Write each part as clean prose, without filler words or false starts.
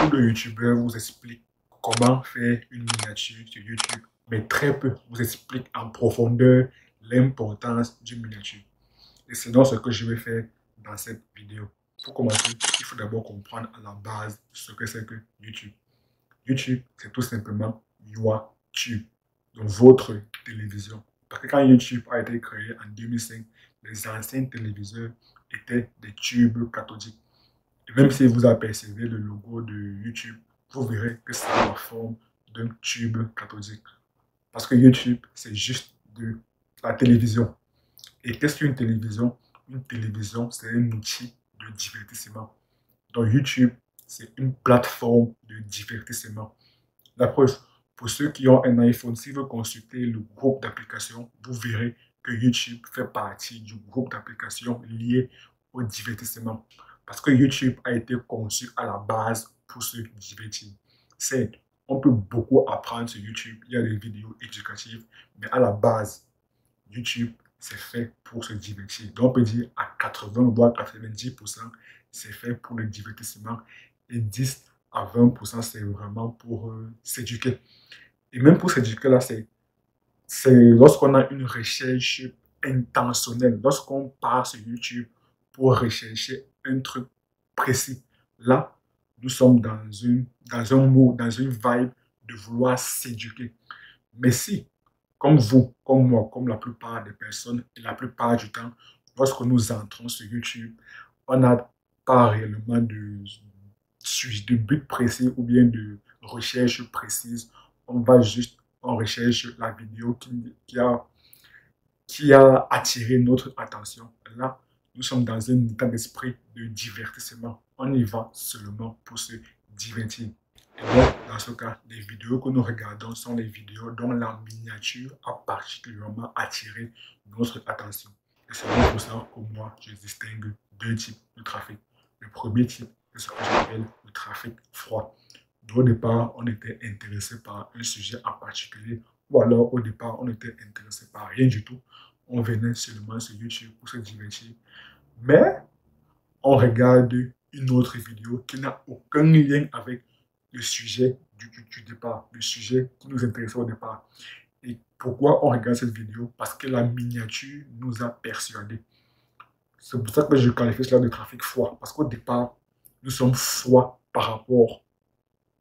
Beaucoup de youtubeurs vous expliquent comment faire une miniature sur YouTube, mais très peu vous expliquent en profondeur l'importance d'une miniature. Et c'est donc ce que je vais faire dans cette vidéo. Pour commencer, il faut d'abord comprendre à la base ce que c'est que YouTube. YouTube, c'est tout simplement YouTube, donc votre télévision. Parce que quand YouTube a été créé en 2005, les anciens téléviseurs étaient des tubes cathodiques. Et même si vous apercevez le logo de YouTube, vous verrez que ça a la forme d'un tube cathodique. Parce que YouTube, c'est juste de la télévision. Et qu'est-ce qu'une télévision? Une télévision, c'est un outil de divertissement. Donc YouTube, c'est une plateforme de divertissement. La preuve, pour ceux qui ont un iPhone, si vous consultez le groupe d'applications, vous verrez que YouTube fait partie du groupe d'applications lié au divertissement. Parce que YouTube a été conçu à la base pour se divertir. C'est, on peut beaucoup apprendre sur YouTube, il y a des vidéos éducatives, mais à la base, YouTube, c'est fait pour se divertir. Donc on peut dire à 80 voire 90%, c'est fait pour le divertissement et 10 à 20%, c'est vraiment pour s'éduquer. Et même pour s'éduquer, là, c'est lorsqu'on a une recherche intentionnelle, lorsqu'on part sur YouTube pour rechercher un truc précis. Là, nous sommes dans un mood, dans une vibe de vouloir s'éduquer. Mais si, comme vous, comme moi, comme la plupart des personnes, et la plupart du temps, lorsque nous entrons sur YouTube, on n'a pas réellement de but précis ou bien de recherche précise. On va juste, on recherche la vidéo qui a attiré notre attention. Là, nous sommes dans un état d'esprit de divertissement. On y va seulement pour se divertir. Et donc, dans ce cas, les vidéos que nous regardons sont les vidéos dont la miniature a particulièrement attiré notre attention. Et c'est donc pour ça que moi, je distingue deux types de trafic. Le premier type, c'est ce que j'appelle le trafic froid. Au départ, on était intéressé par un sujet en particulier, ou alors au départ, on était intéressé par rien du tout. On venait seulement sur YouTube pour se divertir. Mais on regarde une autre vidéo qui n'a aucun lien avec le sujet du départ, le sujet qui nous intéressait au départ. Et pourquoi on regarde cette vidéo? Parce que la miniature nous a persuadés. C'est pour ça que je qualifie cela de trafic froid. Parce qu'au départ, nous sommes froids par rapport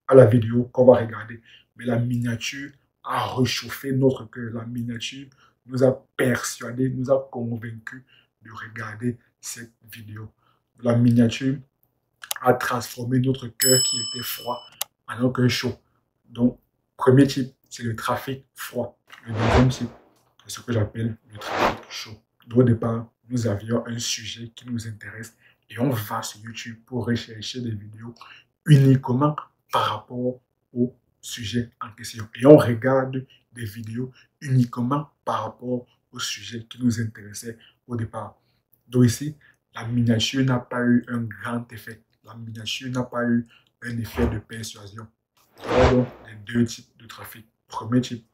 à la vidéo qu'on va regarder. Mais la miniature a réchauffé notre cœur. La miniature nous a persuadés, nous a convaincus de regarder cette vidéo. La miniature a transformé notre cœur qui était froid en un cœur chaud. Donc, premier type, c'est le trafic froid. Le deuxième type, c'est ce que j'appelle le trafic chaud. Au départ, nous avions un sujet qui nous intéresse et on va sur YouTube pour rechercher des vidéos uniquement par rapport au sujet en question. Et on regarde des vidéos uniquement par rapport au sujet qui nous intéressait au départ. Donc ici, la miniature n'a pas eu un grand effet. La miniature n'a pas eu un effet de persuasion. Voilà donc les deux types de trafic. Premier type,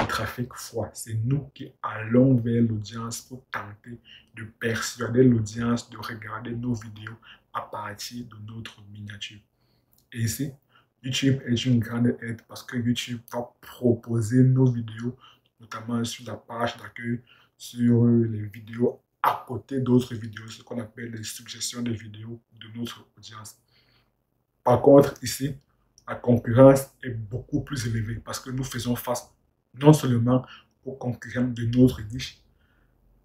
le trafic froid. C'est nous qui allons vers l'audience pour tenter de persuader l'audience de regarder nos vidéos à partir de notre miniature. Et ici, YouTube est une grande aide parce que YouTube va proposer nos vidéos, notamment sur la page d'accueil, sur les vidéos à côté d'autres vidéos, ce qu'on appelle les suggestions de vidéos de notre audience. Par contre, ici, la concurrence est beaucoup plus élevée parce que nous faisons face non seulement aux concurrents de notre niche,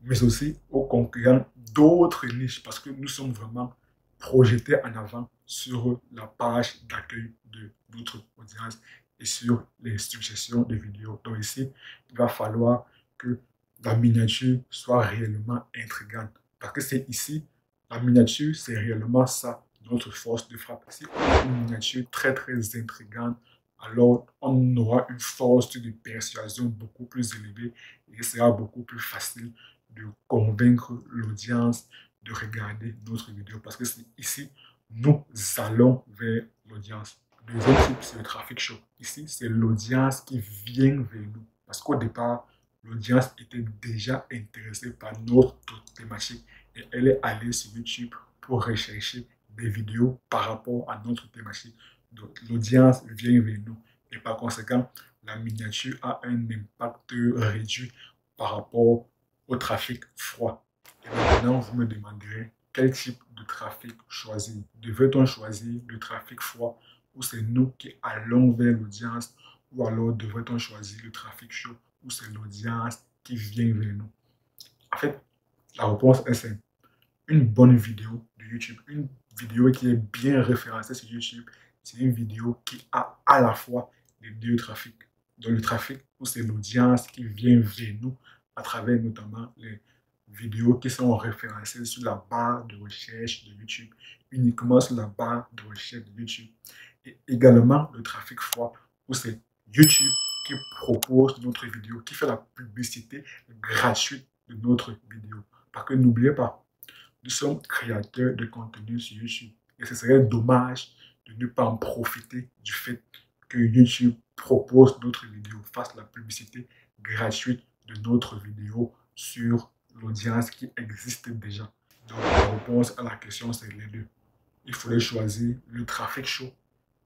mais aussi aux concurrents d'autres niches parce que nous sommes vraiment projetés en avant sur la page d'accueil de notre audience et sur les suggestions de vidéos. Donc ici, il va falloir que la miniature soit réellement intrigante parce que c'est ici, la miniature, c'est réellement ça, notre force de frappe. Si on a une miniature très intrigante, alors on aura une force de persuasion beaucoup plus élevée et il sera beaucoup plus facile de convaincre l'audience de regarder notre vidéo parce que c'est ici, nous allons vers l'audience. Le deuxième type, c'est le trafic chaud. Ici, c'est l'audience qui vient vers nous parce qu'au départ, l'audience était déjà intéressée par notre thématique et elle est allée sur YouTube pour rechercher des vidéos par rapport à notre thématique. Donc, l'audience vient vers nous. Et par conséquent, la miniature a un impact réduit par rapport au trafic froid. Et maintenant, vous me demanderez quel type de trafic choisir. Devrait-on choisir le trafic froid où c'est nous qui allons vers l'audience, ou alors devrait-on choisir le trafic chaud où c'est l'audience qui vient vers nous? En fait, la réponse est simple. Une bonne vidéo de YouTube, une vidéo qui est bien référencée sur YouTube, c'est une vidéo qui a à la fois les deux trafics. Donc le trafic où c'est l'audience qui vient vers nous à travers notamment les vidéos qui sont référencées sur la barre de recherche de YouTube, uniquement sur la barre de recherche de YouTube. Et également le trafic froid où c'est YouTube qui propose notre vidéo, qui fait la publicité gratuite de notre vidéo. Parce que n'oubliez pas, nous sommes créateurs de contenu sur YouTube. Et ce serait dommage de ne pas en profiter du fait que YouTube propose notre vidéo, fasse la publicité gratuite de notre vidéo sur l'audience qui existe déjà. Donc la réponse à la question, c'est les deux. Il faudrait choisir le trafic chaud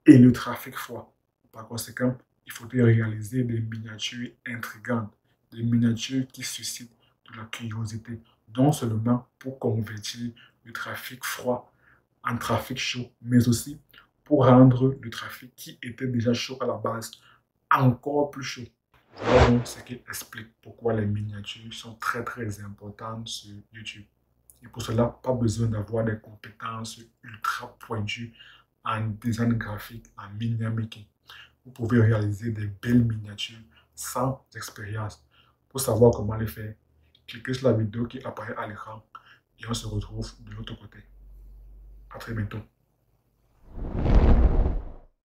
et le trafic froid. Par conséquent, il faudrait réaliser des miniatures intrigantes, des miniatures qui suscitent de la curiosité, non seulement pour convertir le trafic froid en trafic chaud, mais aussi pour rendre le trafic qui était déjà chaud à la base encore plus chaud. Voilà donc ce qui explique pourquoi les miniatures sont très importantes sur YouTube. Et pour cela, pas besoin d'avoir des compétences ultra pointues en design graphique, en media making. Vous pouvez réaliser des belles miniatures sans expérience. Pour savoir comment les faire, cliquez sur la vidéo qui apparaît à l'écran et on se retrouve de l'autre côté. À très bientôt.